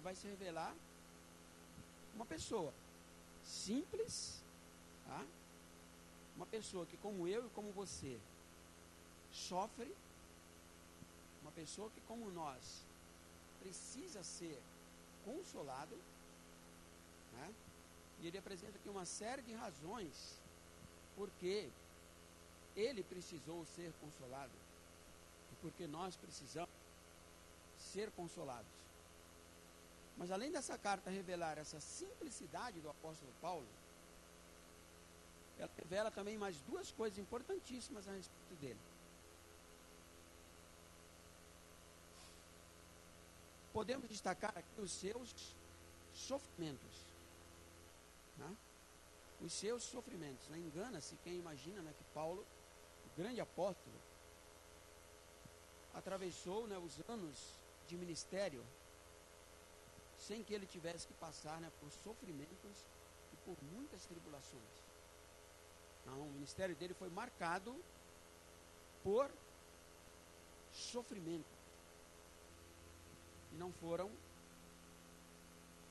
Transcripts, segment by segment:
ele vai se revelar uma pessoa simples, tá? Uma pessoa que, como eu e como você, sofre, uma pessoa que, como nós, precisa ser consolado, né? E ele apresenta aqui uma série de razões porque ele precisou ser consolado e porque nós precisamos ser consolados. Mas além dessa carta revelar essa simplicidade do apóstolo Paulo, ela revela também mais duas coisas importantíssimas a respeito dele. Podemos destacar aqui os seus sofrimentos, né? Os seus sofrimentos. Não engana-se quem imagina, né, que Paulo, o grande apóstolo, atravessou, né, os anos de ministério sem que ele tivesse que passar, né, por sofrimentos e por muitas tribulações. Não, o ministério dele foi marcado por sofrimento. E não foram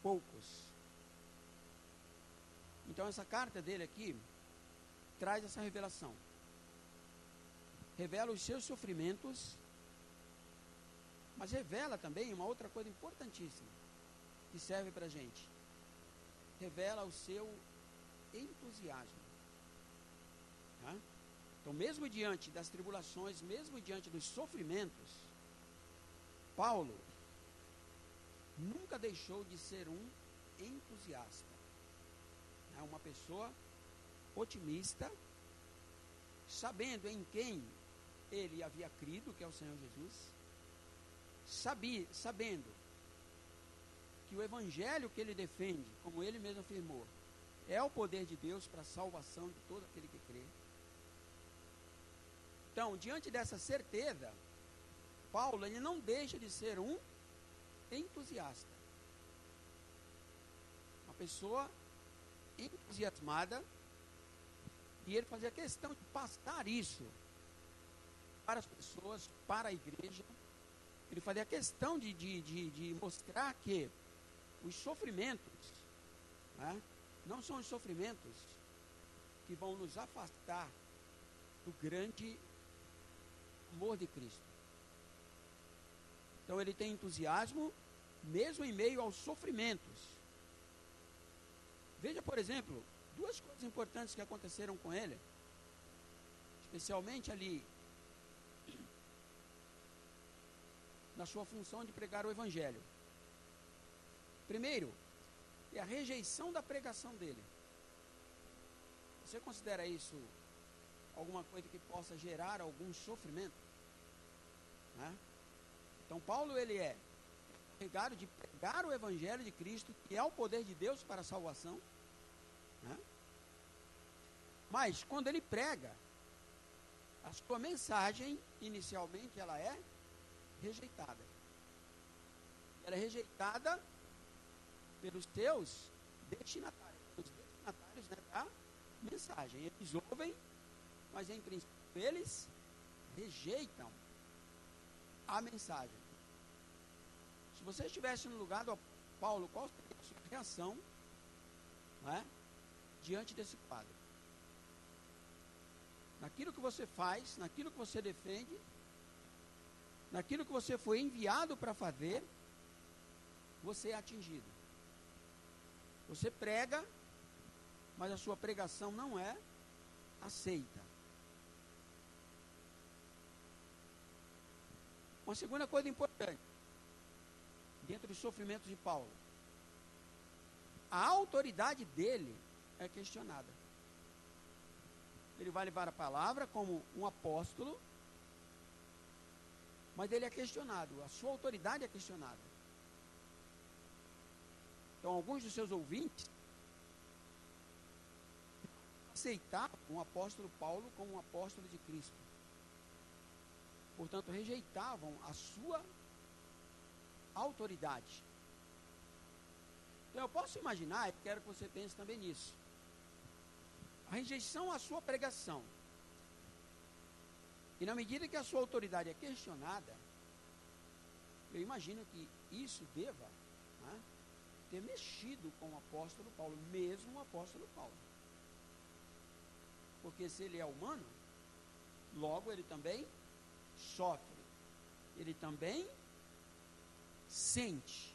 poucos. Então essa carta dele aqui traz essa revelação. Revela os seus sofrimentos, mas revela também uma outra coisa importantíssima que serve para a gente. Revela o seu entusiasmo. Tá? Então, mesmo diante das tribulações, mesmo diante dos sofrimentos, Paulo nunca deixou de ser um entusiasta. É uma pessoa otimista, sabendo em quem ele havia crido, que é o Senhor Jesus, sabendo que o evangelho que ele defende, como ele mesmo afirmou, é o poder de Deus para a salvação de todo aquele que crê. Então, diante dessa certeza, Paulo ele não deixa de ser um entusiasta. Uma pessoa entusiasmada, e ele fazia questão de passar isso para as pessoas, para a igreja. Ele fazia questão de mostrar que os sofrimentos, né, não são os sofrimentos que vão nos afastar do grande amor de Cristo. Então ele tem entusiasmo mesmo em meio aos sofrimentos. Veja, por exemplo, duas coisas importantes que aconteceram com ele, especialmente ali na sua função de pregar o evangelho. Primeiro, é a rejeição da pregação dele. Você considera isso alguma coisa que possa gerar algum sofrimento? Né? Então Paulo ele é encarregado de pregar o evangelho de Cristo, que é o poder de Deus para a salvação, né? Mas quando ele prega, a sua mensagem inicialmente ela é rejeitada. Ela é rejeitada pelos seus destinatários, né, da mensagem. Eles ouvem, mas em princípio eles rejeitam a mensagem. Se você estivesse no lugar do Paulo, qual seria a sua reação, né, diante desse quadro? Naquilo que você faz, naquilo que você defende, naquilo que você foi enviado para fazer, você é atingido. Você prega, mas a sua pregação não é aceita. Uma segunda coisa importante, dentro dos sofrimentos de Paulo, a autoridade dele é questionada. Ele vai levar a palavra como um apóstolo, mas ele é questionado, a sua autoridade é questionada. Então, alguns dos seus ouvintes aceitavam o apóstolo Paulo como um apóstolo de Cristo. Portanto, rejeitavam a sua autoridade. Então, eu posso imaginar, e quero que você pense também nisso, a rejeição à sua pregação. E na medida que a sua autoridade é questionada, eu imagino que isso deva né, ter mexido com o apóstolo Paulo, mesmo o apóstolo Paulo. Porque se ele é humano, logo ele também sofre, ele também sente.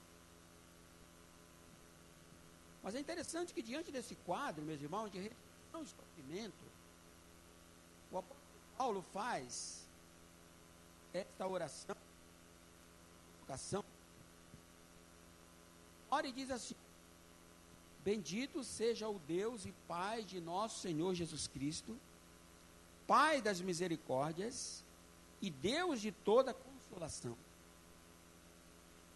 Mas é interessante que diante desse quadro, meus irmãos, de rejeição e sofrimento, o apóstolo Paulo faz esta oração, ora e diz assim: bendito seja o Deus e Pai de nosso Senhor Jesus Cristo, Pai das misericórdias e Deus de toda consolação,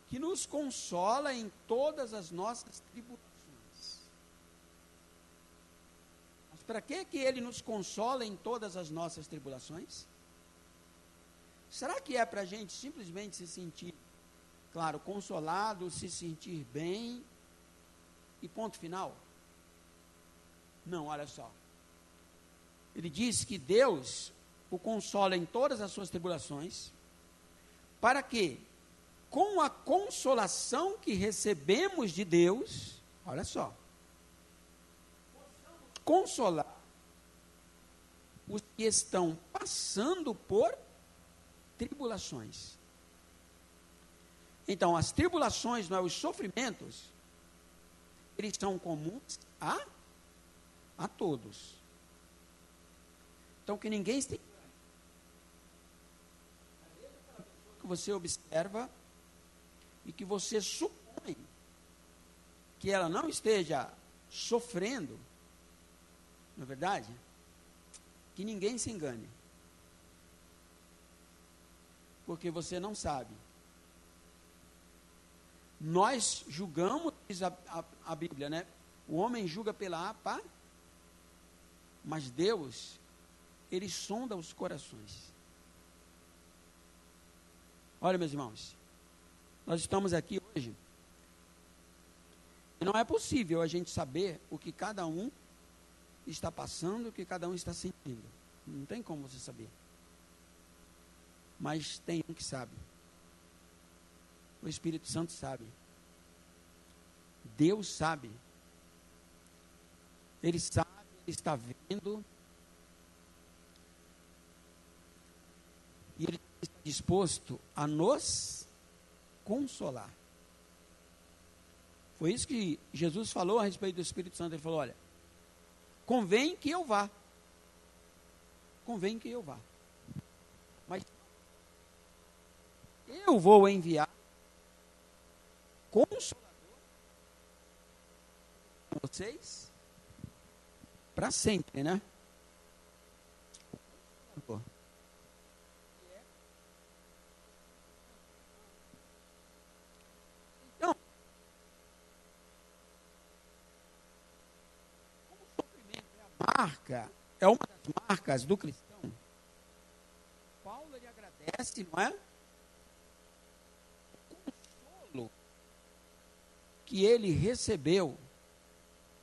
que nos consola em todas as nossas tribulações. Mas para que Ele nos consola em todas as nossas tribulações? Será que é para a gente simplesmente se sentir, claro, consolado, se sentir bem e ponto final? Não, olha só. Ele diz que Deus o consola em todas as suas tribulações, para que, com a consolação que recebemos de Deus, olha só, consolar os que estão passando por tribulações. Então, as tribulações, não é, os sofrimentos, eles são comuns a todos. Então, que ninguém se... que você observa e que você supõe que ela não esteja sofrendo, não é verdade? Que ninguém se engane. Porque você não sabe. Nós julgamos, diz a Bíblia, né? O homem julga pela mas Deus, Ele sonda os corações. Olha, meus irmãos, nós estamos aqui hoje, e não é possível a gente saber o que cada um está passando, o que cada um está sentindo. Não tem como você saber. Mas tem um que sabe. O Espírito Santo sabe. Deus sabe. Ele sabe, Ele está vendo. E Ele está disposto a nos consolar. Foi isso que Jesus falou a respeito do Espírito Santo. Ele falou: olha, convém que eu vá. Convém que eu vá. Mas eu vou enviar Consolador para vocês para sempre, né? Então, como o sofrimento é uma das marcas do cristão, Paulo ele agradece, não é? Que ele recebeu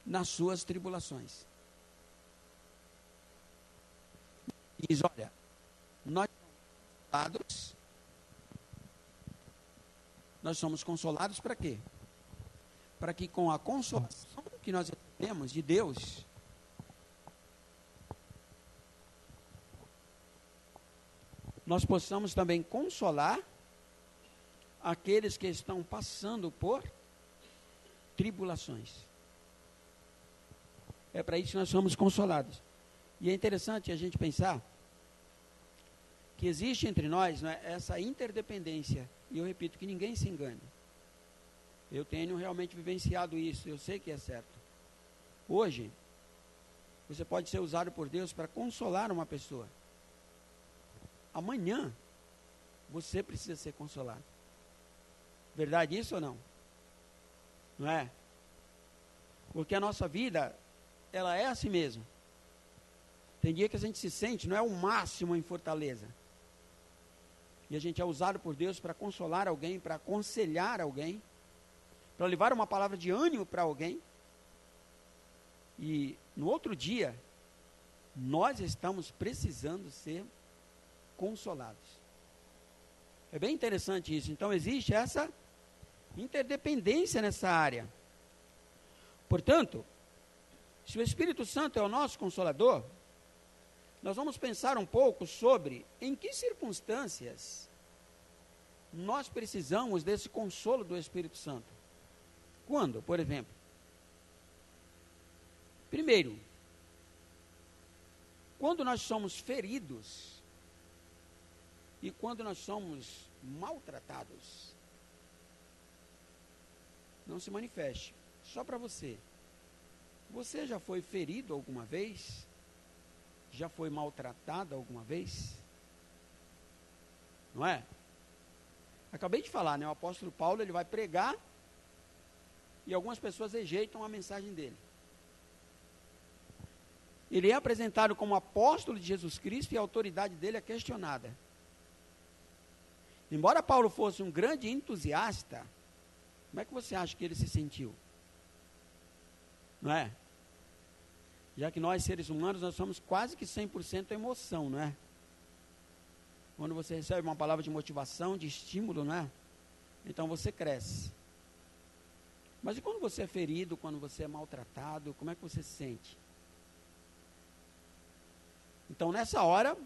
nas suas tribulações. Diz: olha, nós somos consolados para quê? Para que com a consolação que nós recebemos de Deus, nós possamos também consolar aqueles que estão passando por tribulações. É para isso que nós somos consolados. E é interessante a gente pensar que existe entre nós, né, essa interdependência. E eu repito, que ninguém se engane. Eu tenho realmente vivenciado isso, eu sei que é certo. Hoje, você pode ser usado por Deus para consolar uma pessoa. Amanhã, você precisa ser consolado. Verdade isso ou não? Não é? Porque a nossa vida, ela é assim mesmo. Tem dia que a gente se sente, não é o máximo em fortaleza. E a gente é usado por Deus para consolar alguém, para aconselhar alguém, para levar uma palavra de ânimo para alguém. E no outro dia, nós estamos precisando ser consolados. É bem interessante isso. Então existe essa interdependência nessa área. Portanto, se o Espírito Santo é o nosso Consolador, nós vamos pensar um pouco sobre em que circunstâncias nós precisamos desse consolo do Espírito Santo. Quando, por exemplo? Primeiro, quando nós somos feridos e quando nós somos maltratados. Não se manifeste. Só para você. Você já foi ferido alguma vez? Já foi maltratado alguma vez? Não é? Acabei de falar, né? O apóstolo Paulo, ele vai pregar e algumas pessoas rejeitam a mensagem dele. Ele é apresentado como apóstolo de Jesus Cristo e a autoridade dele é questionada. Embora Paulo fosse um grande entusiasta, como é que você acha que ele se sentiu? Não é? Já que nós, seres humanos, nós somos quase que 100% emoção, não é? Quando você recebe uma palavra de motivação, de estímulo, não é? Então você cresce. Mas e quando você é ferido, quando você é maltratado, como é que você se sente? Então nessa hora,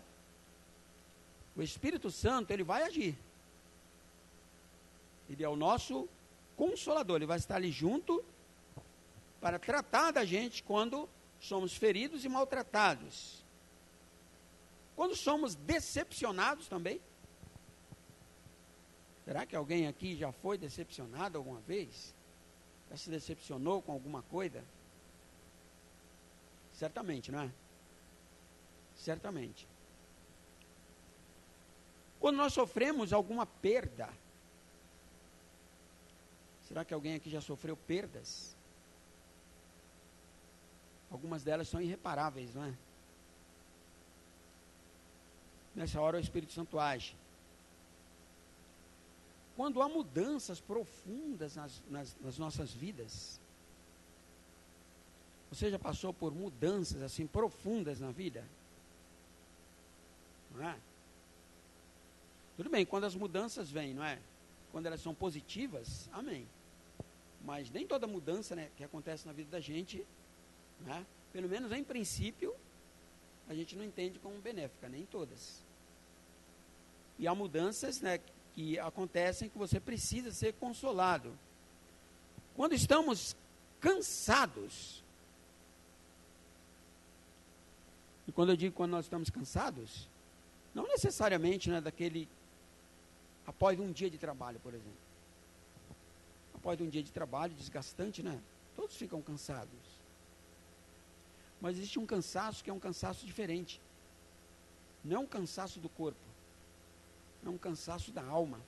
o Espírito Santo, ele vai agir. Ele é o nosso Consolador, ele vai estar ali junto para tratar da gente quando somos feridos e maltratados. Quando somos decepcionados também. Será que alguém aqui já foi decepcionado alguma vez? Já se decepcionou com alguma coisa? Certamente, não é? Certamente. Quando nós sofremos alguma perda, será que alguém aqui já sofreu perdas? Algumas delas são irreparáveis, não é? Nessa hora o Espírito Santo age. Quando há mudanças profundas nas nossas vidas, você já passou por mudanças assim profundas na vida? Não é? Tudo bem, quando as mudanças vêm, não é? Quando elas são positivas, amém. Mas nem toda mudança, né, que acontece na vida da gente, né, pelo menos em princípio, a gente não entende como benéfica, nem todas. E há mudanças, né, que acontecem que você precisa ser consolado. Quando estamos cansados, e quando eu digo quando nós estamos cansados, não necessariamente, né, daquele após um dia de trabalho, por exemplo. Após um dia de trabalho desgastante, né? Todos ficam cansados. Mas existe um cansaço que é um cansaço diferente. Não é um cansaço do corpo. É um cansaço da alma.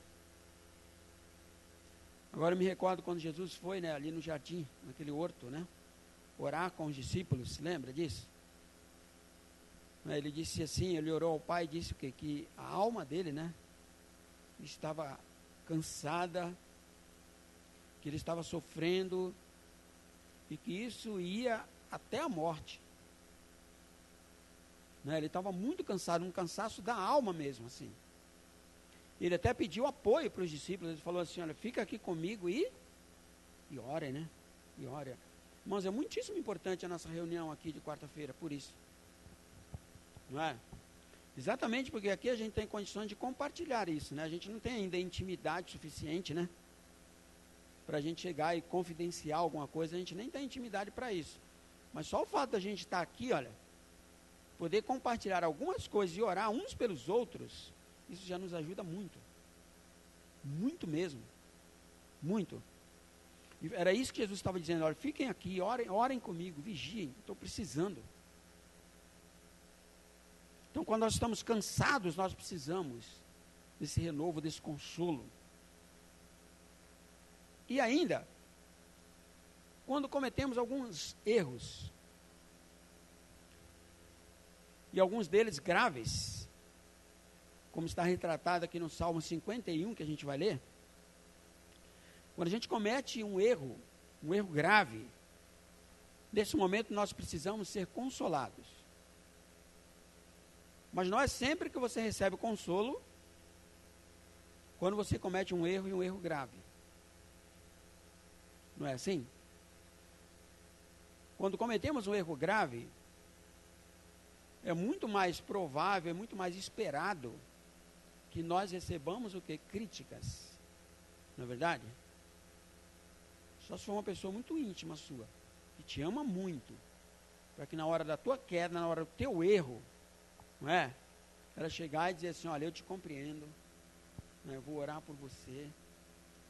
Agora eu me recordo quando Jesus foi, né, ali no jardim, naquele horto, né? Orar com os discípulos, se lembra disso? Ele disse assim, ele orou ao Pai e disse o quê? Que a alma dele, né, estava cansada, que ele estava sofrendo e que isso ia até a morte. Né? Ele estava muito cansado, um cansaço da alma mesmo, assim. Ele até pediu apoio para os discípulos, ele falou assim, olha, fica aqui comigo e orem, né? E orem. Irmãos, é muitíssimo importante a nossa reunião aqui de quarta-feira, por isso. Não é? Exatamente porque aqui a gente tem condições de compartilhar isso, né? A gente não tem ainda intimidade suficiente, né? Para a gente chegar e confidenciar alguma coisa, a gente nem tem intimidade para isso. Mas só o fato da gente estar aqui, olha, poder compartilhar algumas coisas e orar uns pelos outros, isso já nos ajuda muito. Muito mesmo. Muito. E era isso que Jesus estava dizendo, olha, fiquem aqui, orem comigo, vigiem, estou precisando. Então, quando nós estamos cansados, nós precisamos desse renovo, desse consolo. E ainda, quando cometemos alguns erros, e alguns deles graves, como está retratado aqui no Salmo 51, que a gente vai ler, quando a gente comete um erro grave, nesse momento nós precisamos ser consolados. Mas não é sempre que você recebe consolo quando você comete um erro e um erro grave. Não é assim? Quando cometemos um erro grave, é muito mais provável, é muito mais esperado que nós recebamos o que? Críticas. Não é verdade? Só se for uma pessoa muito íntima sua, que te ama muito, para que na hora da tua queda, na hora do teu erro, não é? Ela chegar e dizer assim, olha, eu te compreendo, né? Eu vou orar por você,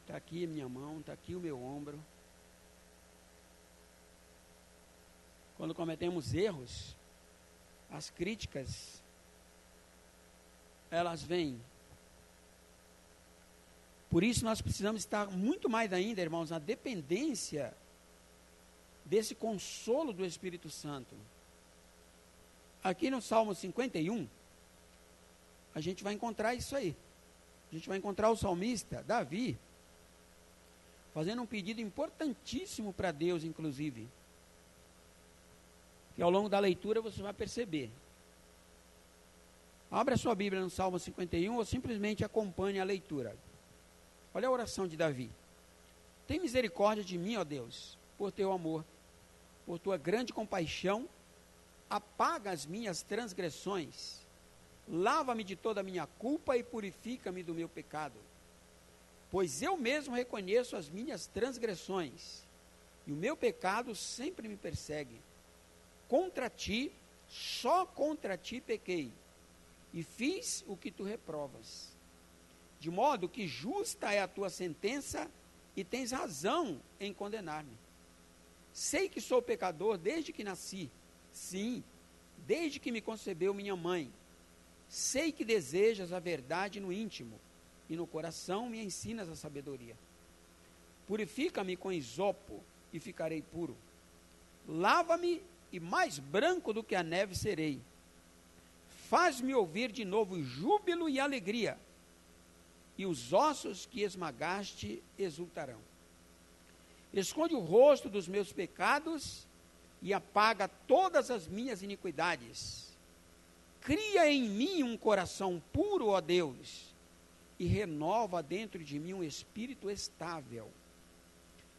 está aqui a minha mão, está aqui o meu ombro. Quando cometemos erros, as críticas, elas vêm. Por isso nós precisamos estar muito mais ainda, irmãos, na dependência desse consolo do Espírito Santo. Aqui no Salmo 51, a gente vai encontrar isso aí. A gente vai encontrar o salmista, Davi, fazendo um pedido importantíssimo para Deus, inclusive. Que ao longo da leitura você vai perceber. Abra sua Bíblia no Salmo 51 ou simplesmente acompanhe a leitura. Olha a oração de Davi. Tem misericórdia de mim, ó Deus, por teu amor, por tua grande compaixão, apaga as minhas transgressões, lava-me de toda a minha culpa e purifica-me do meu pecado. Pois eu mesmo reconheço as minhas transgressões, e o meu pecado sempre me persegue. Contra ti, só contra ti pequei, e fiz o que tu reprovas. De modo que justa é a tua sentença, e tens razão em condenar-me. Sei que sou pecador desde que nasci, sim, desde que me concebeu minha mãe. Sei que desejas a verdade no íntimo, e no coração me ensinas a sabedoria. Purifica-me com isopo, e ficarei puro. Lava-me, e mais branco do que a neve serei. Faz-me ouvir de novo júbilo e alegria, e os ossos que esmagaste exultarão. Esconde o rosto dos meus pecados e apaga todas as minhas iniquidades. Cria em mim um coração puro, ó Deus, e renova dentro de mim um espírito estável.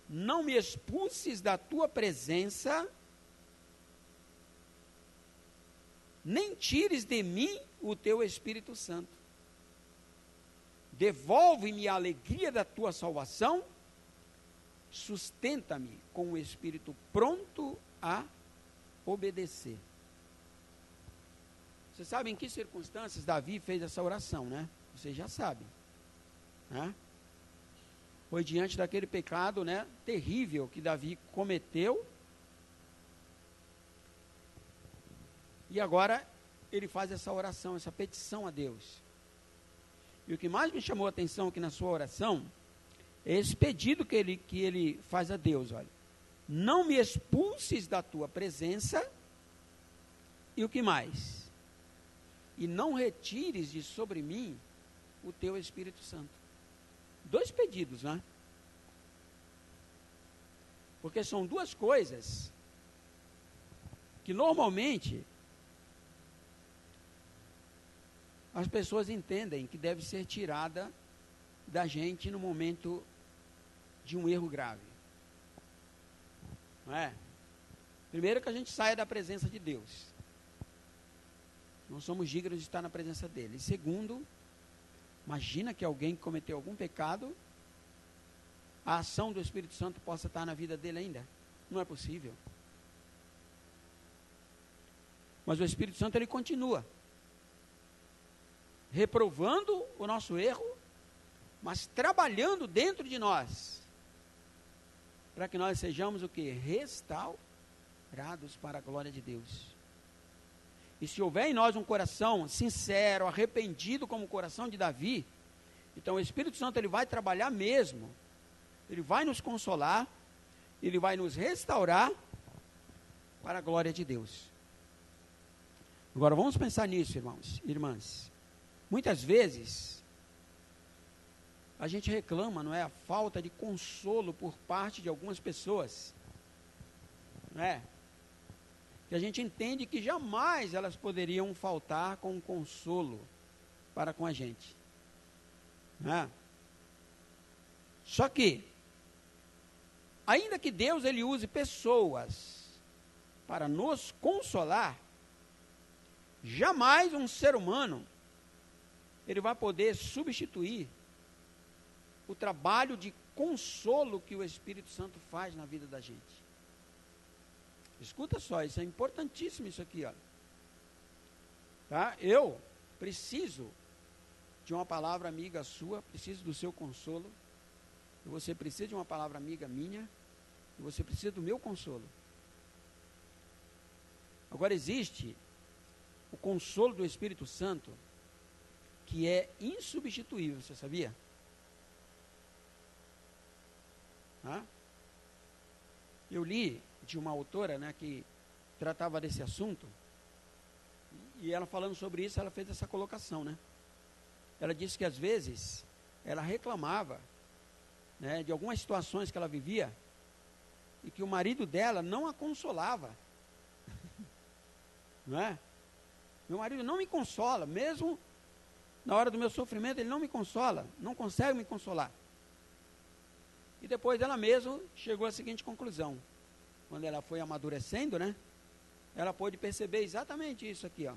Não me expulses da tua presença, nem tires de mim o teu Espírito Santo. Devolve-me a alegria da tua salvação, sustenta-me com o espírito pronto a obedecer. Você sabe em que circunstâncias Davi fez essa oração, né? Vocês já sabem, né? Foi diante daquele pecado, né, terrível que Davi cometeu. E agora ele faz essa oração, essa petição a Deus. E o que mais me chamou a atenção aqui na sua oração é esse pedido que ele faz a Deus, olha. Não me expulses da tua presença, e o que mais? E não retires de sobre mim o teu Espírito Santo. 2 pedidos, né? Porque são 2 coisas que normalmente as pessoas entendem que deve ser tirada da gente no momento de um erro grave. Não é? Primeiro, que a gente saia da presença de Deus. Não somos dignos de estar na presença dele. E segundo, imagina que alguém que cometeu algum pecado, a ação do Espírito Santo possa estar na vida dele ainda. Não é possível. Mas o Espírito Santo, ele continua reprovando o nosso erro, mas trabalhando dentro de nós, para que nós sejamos o que? Restaurados para a glória de Deus. E se houver em nós um coração sincero, arrependido como o coração de Davi, então o Espírito Santo, ele vai trabalhar mesmo, ele vai nos consolar, ele vai nos restaurar para a glória de Deus. Agora vamos pensar nisso, irmãos, irmãs. Muitas vezes, a gente reclama, não é? A falta de consolo por parte de algumas pessoas, não é? Que a gente entende que jamais elas poderiam faltar com um consolo para com a gente, não é? Só que, ainda que Deus ele use pessoas para nos consolar, jamais um ser humano ele vai poder substituir o trabalho de consolo que o Espírito Santo faz na vida da gente. Escuta só, isso é importantíssimo isso aqui, olha. Tá? Eu preciso de uma palavra amiga sua, preciso do seu consolo, e você precisa de uma palavra amiga minha, e você precisa do meu consolo. Agora existe o consolo do Espírito Santo, que é insubstituível, você sabia? Eu li de uma autora, né, que tratava desse assunto, e ela falando sobre isso, ela fez essa colocação, né? Ela disse que às vezes ela reclamava, né, de algumas situações que ela vivia, e que o marido dela não a consolava. Não é? Meu marido não me consola, mesmo na hora do meu sofrimento, ele não me consola, não consegue me consolar. E depois ela mesma chegou à seguinte conclusão. Quando ela foi amadurecendo, né? Ela pôde perceber exatamente isso aqui, ó.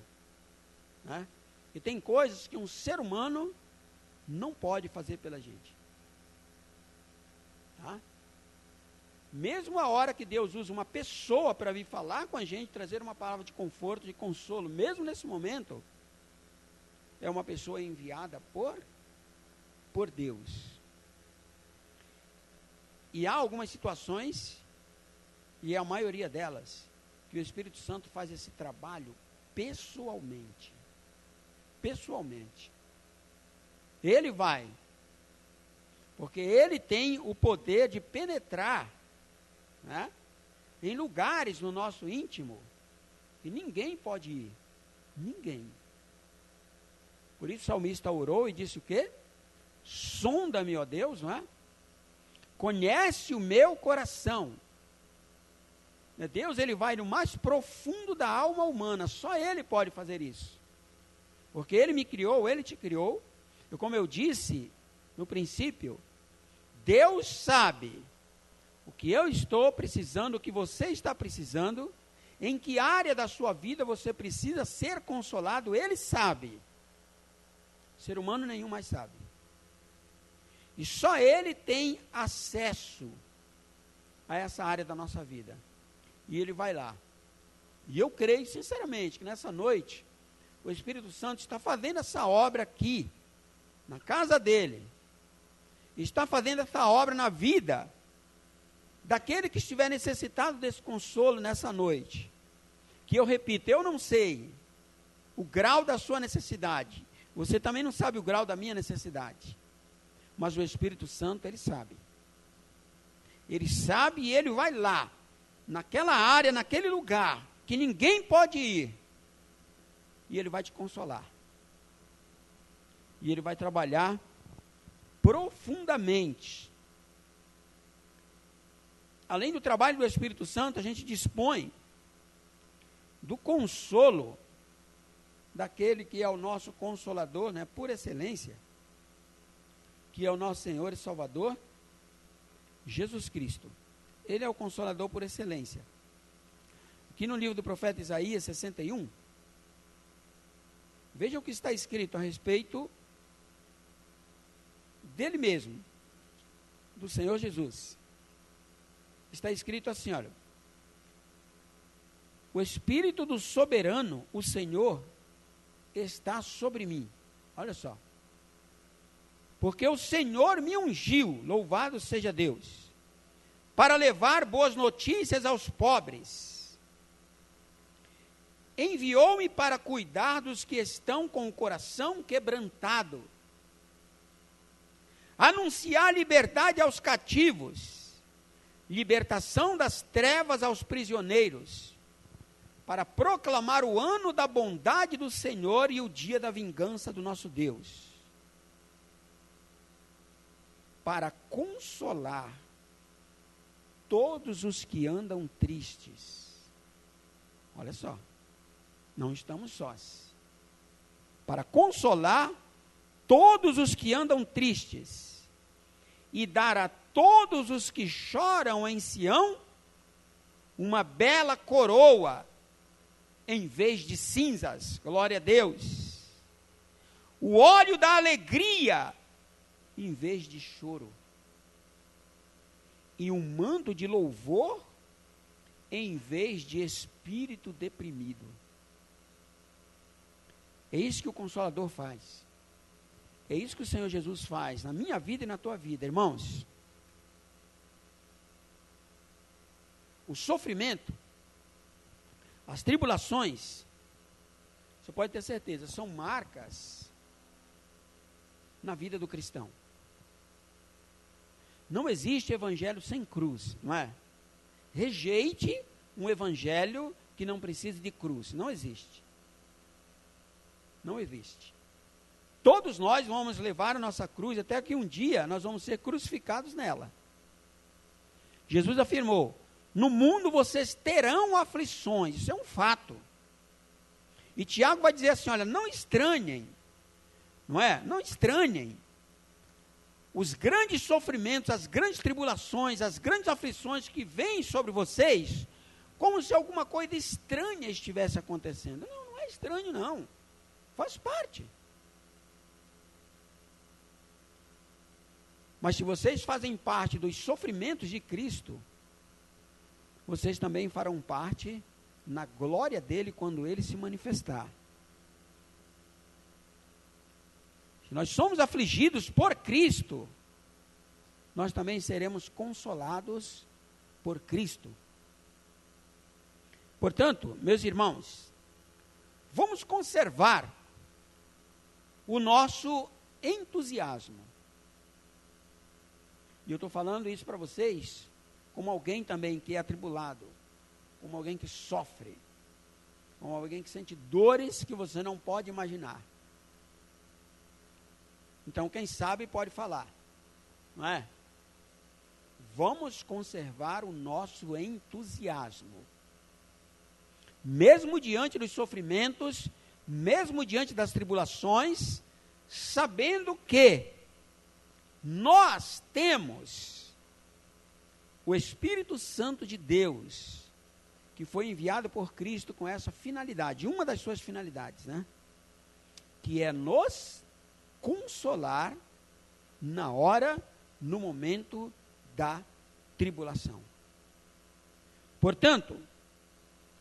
Né? E tem coisas que um ser humano não pode fazer pela gente. Tá? Mesmo a hora que Deus usa uma pessoa para vir falar com a gente, trazer uma palavra de conforto, de consolo, mesmo nesse momento, é uma pessoa enviada por Deus. E há algumas situações, e a maioria delas, que o Espírito Santo faz esse trabalho pessoalmente. Pessoalmente. Ele vai, porque ele tem o poder de penetrar, né, em lugares no nosso íntimo que ninguém pode ir. Ninguém. Por isso o salmista orou e disse o quê? Sonda-me, ó Deus, não é? Conhece o meu coração. Deus, ele vai no mais profundo da alma humana. Só ele pode fazer isso. Porque ele me criou, ele te criou. E como eu disse no princípio, Deus sabe o que eu estou precisando, o que você está precisando, em que área da sua vida você precisa ser consolado, ele sabe. Ser humano nenhum mais sabe. E só ele tem acesso a essa área da nossa vida. E ele vai lá. E eu creio sinceramente que nessa noite, o Espírito Santo está fazendo essa obra aqui, na casa dele. Está fazendo essa obra na vida daquele que estiver necessitado desse consolo nessa noite. Que eu repito, eu não sei o grau da sua necessidade. Você também não sabe o grau da minha necessidade. Mas o Espírito Santo, ele sabe. Ele sabe e ele vai lá, naquela área, naquele lugar, que ninguém pode ir. E ele vai te consolar. E ele vai trabalhar profundamente. Além do trabalho do Espírito Santo, a gente dispõe do consolo daquele que é o nosso consolador, né, por excelência, que é o nosso Senhor e Salvador, Jesus Cristo. Ele é o consolador por excelência. Aqui no livro do profeta Isaías 61, veja o que está escrito a respeito dele mesmo, do Senhor Jesus. Está escrito assim, olha: o Espírito do soberano, o Senhor, está sobre mim. Olha só. Porque o Senhor me ungiu, louvado seja Deus, para levar boas notícias aos pobres. Enviou-me para cuidar dos que estão com o coração quebrantado, anunciar liberdade aos cativos, libertação das trevas aos prisioneiros, para proclamar o ano da bondade do Senhor e o dia da vingança do nosso Deus, para consolar todos os que andam tristes. Olha só, não estamos sós. Para consolar todos os que andam tristes e dar a todos os que choram em Sião uma bela coroa em vez de cinzas. Glória a Deus. O óleo da alegria em vez de choro. E um manto de louvor em vez de espírito deprimido. É isso que o Consolador faz. É isso que o Senhor Jesus faz na minha vida e na tua vida, irmãos. O sofrimento, as tribulações, você pode ter certeza, são marcas na vida do cristão. Não existe evangelho sem cruz, não é? Rejeite um evangelho que não precise de cruz. Não existe. Não existe. Todos nós vamos levar a nossa cruz até que um dia nós vamos ser crucificados nela. Jesus afirmou: no mundo vocês terão aflições. Isso é um fato. E Tiago vai dizer assim, olha, não estranhem, não é? Não estranhem os grandes sofrimentos, as grandes tribulações, as grandes aflições que vêm sobre vocês, como se alguma coisa estranha estivesse acontecendo. Não, não é estranho não. Faz parte. Mas se vocês fazem parte dos sofrimentos de Cristo, vocês também farão parte na glória dele quando ele se manifestar. Se nós somos afligidos por Cristo, nós também seremos consolados por Cristo. Portanto, meus irmãos, vamos conservar o nosso entusiasmo. E eu estou falando isso para vocês como alguém também que é atribulado, como alguém que sofre, como alguém que sente dores que você não pode imaginar. Então, quem sabe pode falar, não é? Vamos conservar o nosso entusiasmo. Mesmo diante dos sofrimentos, mesmo diante das tribulações, sabendo que nós temos o Espírito Santo de Deus, que foi enviado por Cristo com essa finalidade, uma das suas finalidades, né? Que é nos consolar na hora, no momento da tribulação. Portanto,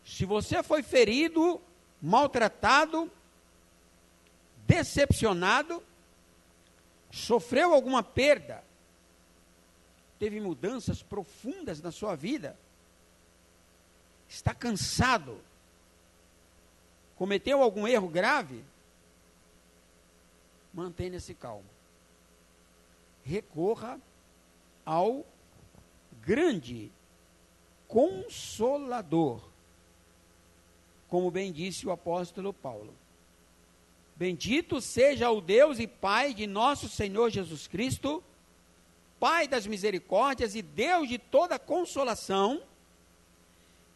se você foi ferido, maltratado, decepcionado, sofreu alguma perda, teve mudanças profundas na sua vida, está cansado, cometeu algum erro grave, mantenha-se calmo. Recorra ao grande Consolador, como bem disse o apóstolo Paulo. Bendito seja o Deus e Pai de nosso Senhor Jesus Cristo, Pai das misericórdias e Deus de toda consolação,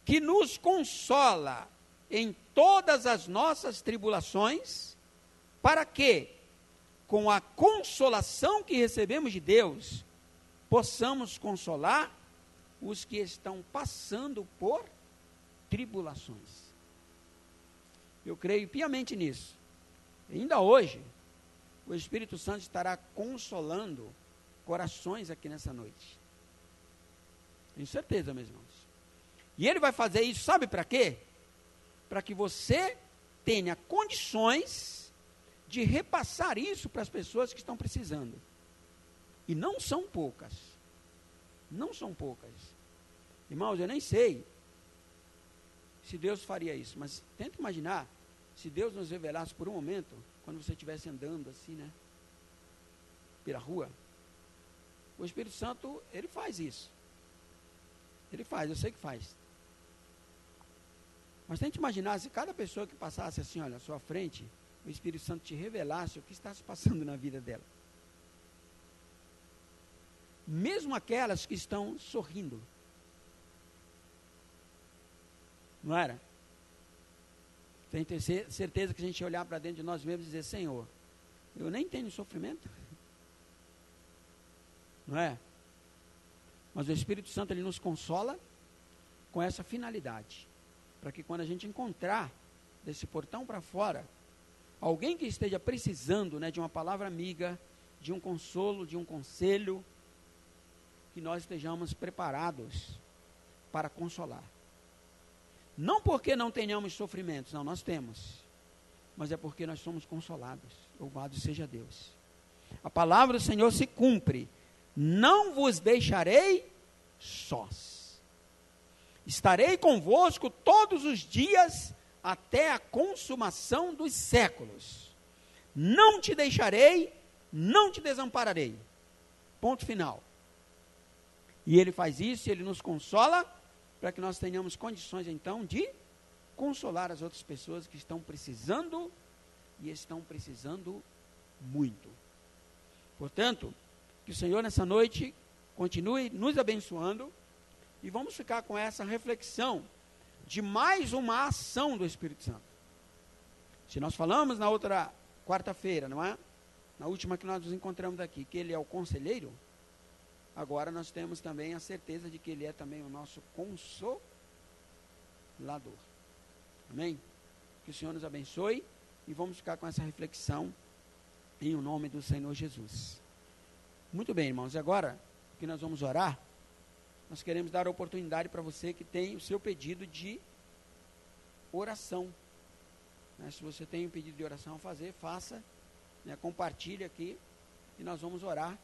que nos consola em todas as nossas tribulações, para que, com a consolação que recebemos de Deus, possamos consolar os que estão passando por tribulações. Eu creio piamente nisso. Ainda hoje, o Espírito Santo estará consolando corações aqui nessa noite. Tenho certeza, meus irmãos. E ele vai fazer isso, sabe para quê? Para que você tenha condições de repassar isso para as pessoas que estão precisando. E não são poucas. Não são poucas. Irmãos, eu nem sei se Deus faria isso, mas tenta imaginar se Deus nos revelasse por um momento, quando você estivesse andando assim, né, pela rua. O Espírito Santo, ele faz isso. Ele faz, eu sei que faz. Mas tente imaginar se cada pessoa que passasse assim, olha, à sua frente, o Espírito Santo te revelasse o que está se passando na vida dela. Mesmo aquelas que estão sorrindo. Não era? Tem que ter certeza que a gente olhar para dentro de nós mesmos e dizer, Senhor, eu nem tenho sofrimento. não é? Mas o Espírito Santo, ele nos consola com essa finalidade, para que quando a gente encontrar desse portão para fora, alguém que esteja precisando, né, de uma palavra amiga, de um consolo, de um conselho, que nós estejamos preparados para consolar. Não porque não tenhamos sofrimentos, não, nós temos, mas é porque nós somos consolados. Louvado seja Deus. A palavra do Senhor se cumpre: não vos deixarei sós, estarei convosco todos os dias até a consumação dos séculos. Não te deixarei, não te desampararei. Ponto final. E ele faz isso, ele nos consola, para que nós tenhamos condições então de consolar as outras pessoas que estão precisando, e estão precisando muito. Portanto, que o Senhor nessa noite continue nos abençoando, e vamos ficar com essa reflexão de mais uma ação do Espírito Santo. Se nós falamos na outra quarta-feira, não é? Na última que nós nos encontramos aqui, que ele é o conselheiro, agora nós temos também a certeza de que ele é também o nosso consolador. Amém? Que o Senhor nos abençoe, e vamos ficar com essa reflexão em o nome do Senhor Jesus. Muito bem, irmãos, e agora que nós vamos orar, nós queremos dar a oportunidade para você que tem o seu pedido de oração. Né? Se você tem um pedido de oração a fazer, faça, né? Compartilhe aqui, e nós vamos orar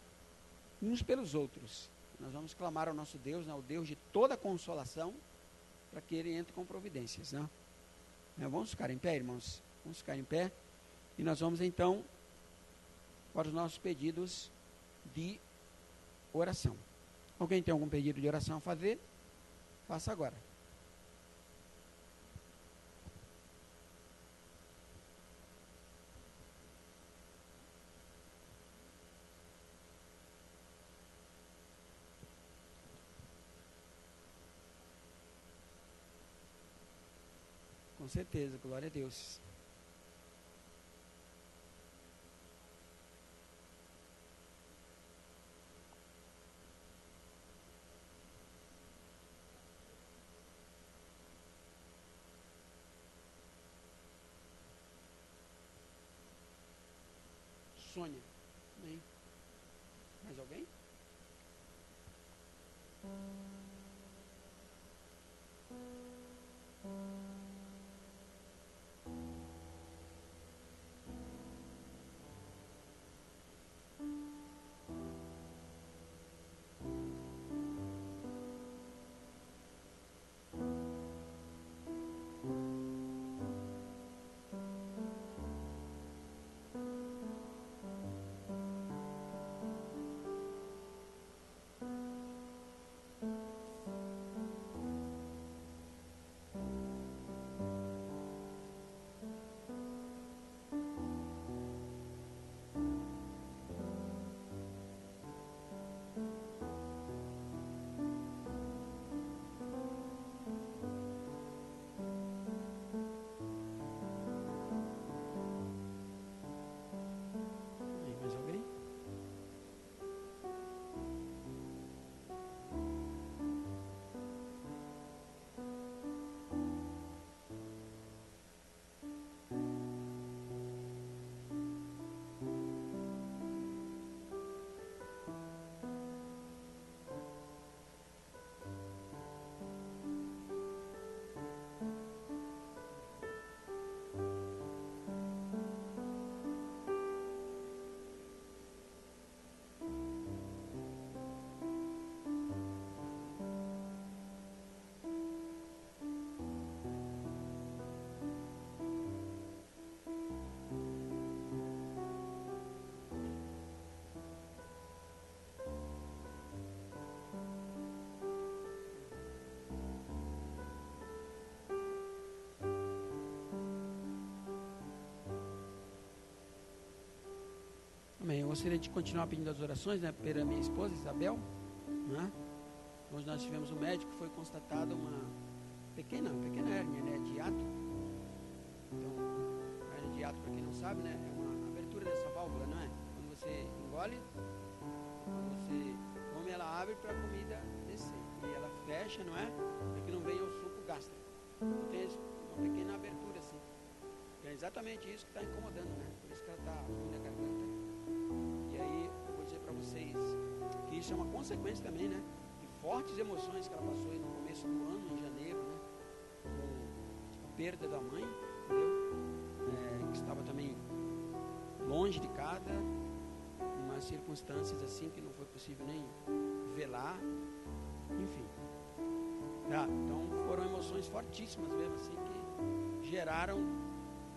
uns pelos outros. Nós vamos clamar ao nosso Deus, né? O Deus de toda consolação, para que Ele entre com providências. Né? Vamos ficar em pé, irmãos? Vamos ficar em pé, e nós vamos então para os nossos pedidos de oração. Alguém tem algum pedido de oração a fazer? Faça agora. Com certeza, glória a Deus. Sônia, amém. Mais alguém? Mais alguém? Amém. Eu gostaria de continuar pedindo as orações, né, pela minha esposa, Isabel, né? Hoje nós tivemos um médico que foi constatada uma pequena hérnia, né, de hiato. Então, a hérnia de hiato, para quem não sabe, né, é uma abertura dessa válvula, não é? Quando você engole, quando você ela abre para a comida descer. E ela fecha, não é? Para que não venha o suco gástrico. Então tem uma pequena abertura assim. É exatamente isso que está incomodando, né? Por isso que ela está ruim na garganta. E aí, eu vou dizer para vocês que isso é uma consequência também, né? De fortes emoções que ela passou aí no começo do ano, em janeiro, né? Com a perda da mãe, entendeu? Que estava também longe de casa, em umas circunstâncias assim que não foi possível nem velar, enfim. Então foram emoções fortíssimas mesmo assim que geraram,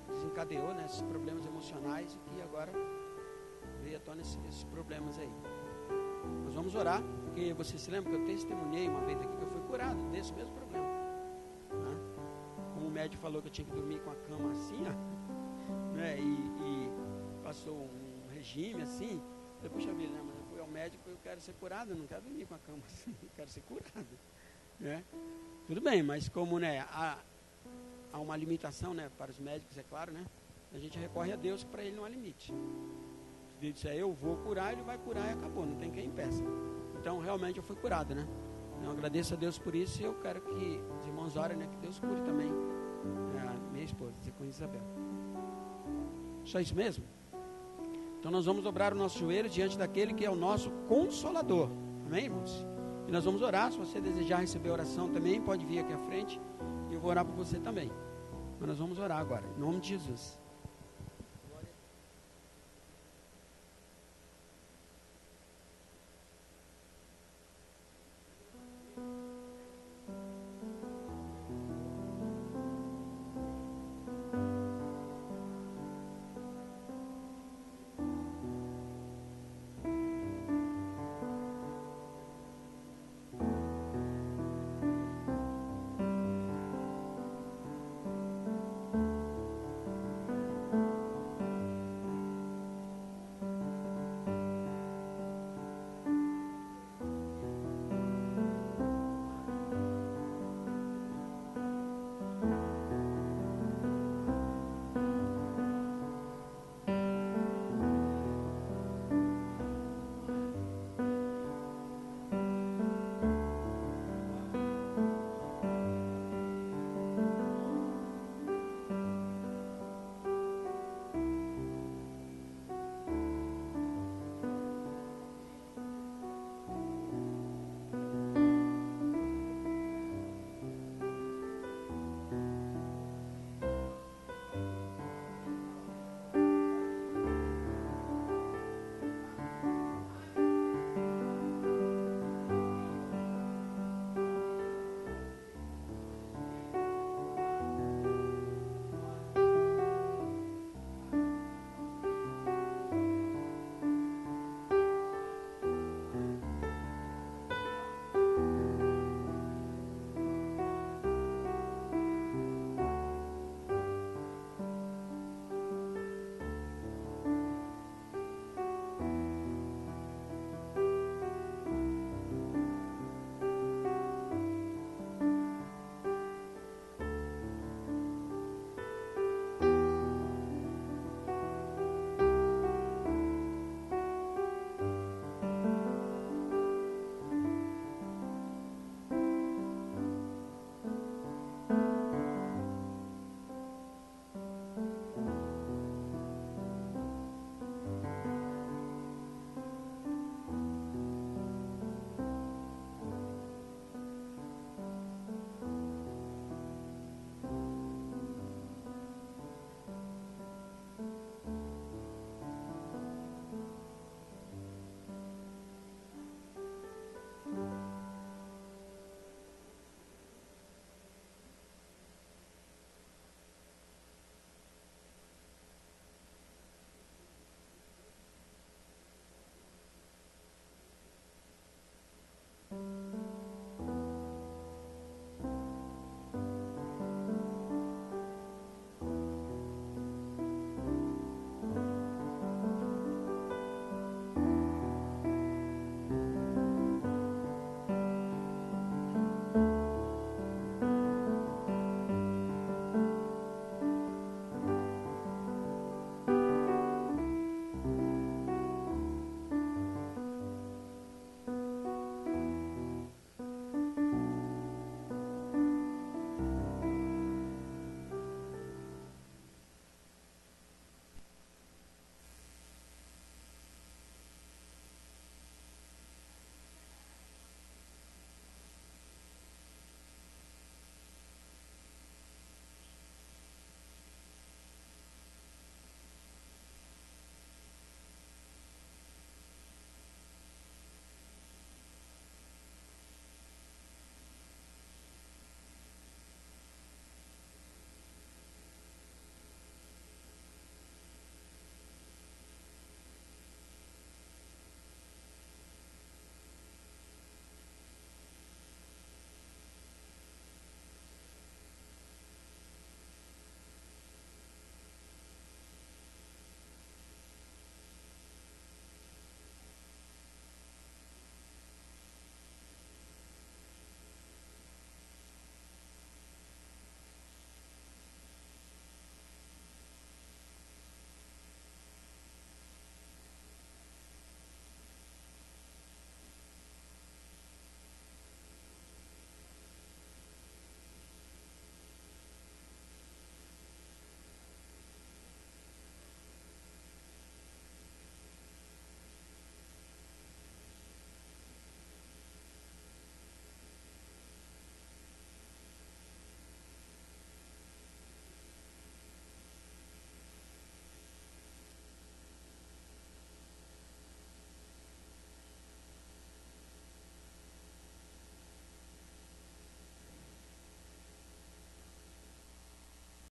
desencadeou, né, esses problemas emocionais e que agora veio à tona esses problemas aí. Nós vamos orar, porque você se lembra que eu testemunhei uma vez aqui que eu fui curado desse mesmo problema, né? Como o médico falou que eu tinha que dormir com a cama assim, ó, né, e passou um regime assim, eu falei, puxa vida, né, mas eu fui ao médico, eu quero ser curado, eu não quero dormir com a cama assim, eu quero ser curado, né? Tudo bem, mas como, né, há uma limitação, né, para os médicos, é claro, né, a gente recorre a Deus, que para ele não há limite. Se Deus disser, eu vou curar, ele vai curar e acabou, não tem quem impeça. Então realmente eu fui curado, né? Eu agradeço a Deus por isso e eu quero que os irmãos orem, né, que Deus cure também a minha esposa, com Isabel. Só isso mesmo? Então nós vamos dobrar o nosso joelho diante daquele que é o nosso Consolador. Amém, irmãos? E nós vamos orar. Se você desejar receber oração também, pode vir aqui à frente e eu vou orar por você também. Mas nós vamos orar agora, em nome de Jesus.